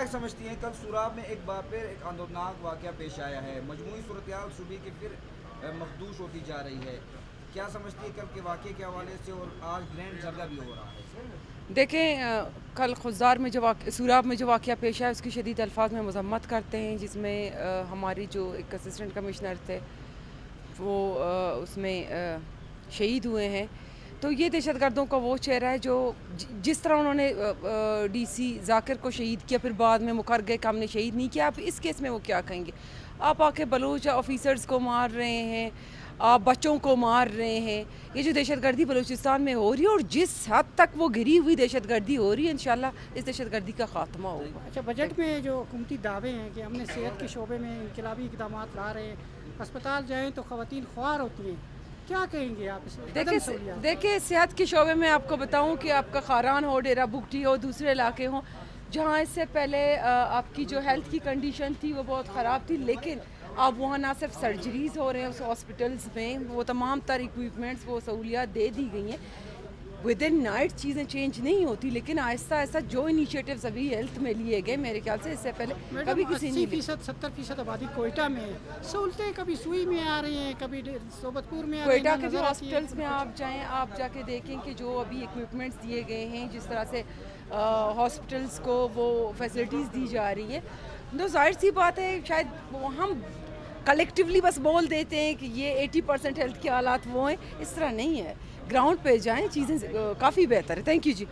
क्या समझती हैं, कल सूराब में एक बार फिर एक आंदोलनाक वाक़या पेश आया है, मजमूई सूरत-ए-हाल सूबे की फिर मखदूश होती जा रही है। क्या समझती है कल के वाक़ये के हवाले से, और आज ग्रैंड जरगा भी हो रहा है? देखें, कल खुज़दार में जो सूराब में जो वाक़या पेश आया उसकी शदीद अल्फाज में मज़म्मत करते हैं, जिसमें हमारी जो एक असिस्टेंट कमिश्नर थे वो उसमें शहीद हुए हैं। तो ये दहशत गर्दों का वो चेहरा है जो जिस तरह उन्होंने डीसी जाकिर को शहीद किया, फिर बाद में मुकर गए कि हमने शहीद नहीं किया। आप इस केस में वो क्या कहेंगे? आप आके बलूच ऑफिसर्स को मार रहे हैं, आप बच्चों को मार रहे हैं। ये जो दहशत गर्दी बलूचिस्तान में हो रही है और जिस हद तक वो गिरी हुई दहशत गर्दी हो रही है, इंशाल्लाह इस दहशत गर्दी का खात्मा होगा। अच्छा, बजट में जो हुकूमती दावे हैं कि हमने सेहत के शोबे में इनकलाबी इकदाम ला रहे हैं, अस्पताल जाएँ तो ख़वातीन ख्वार होती हैं, क्या कहेंगे आप इस देखिए, सेहत के शोबे में आपको बताऊं कि आपका खारान हो, डेरा बुगटी हो, दूसरे इलाके हों जहाँ इससे पहले आपकी जो हेल्थ की कंडीशन थी वो बहुत ख़राब थी, लेकिन अब वहाँ ना सिर्फ सर्जरीज़ हो रहे हैं उस हॉस्पिटल्स में, वो तमाम तर इक्विपमेंट्स, वो सहूलियात दे दी गई हैं। विद इन नाइट चीज़ें चेंज नहीं होती, लेकिन आहिस्ता आहिस्ता जो इनिशिएटिव्स अभी हेल्थ में लिए गए, मेरे ख्याल से इससे पहले कभी किसी ने 80% 70% आबादी कोयटा में है। सहूलतें कभी सुई में आ रही हैं, कभी सोबतपुर में आ रही हैं। कोयटा के जो हॉस्पिटल्स में आप जाएं, आप जाके देखें कि जो अभी इक्विपमेंट्स दिए गए हैं, जिस तरह से हॉस्पिटल्स को वो फैसिलिटीज़ दी जा रही हैं, तो जाहिर सी बात है शायद हम कलेक्टिवली बस बोल देते हैं कि ये 80% हेल्थ के हालात वो हैं, इस तरह नहीं है। ग्राउंड पे जाएं, चीज़ें काफ़ी बेहतर है। Thank you ji.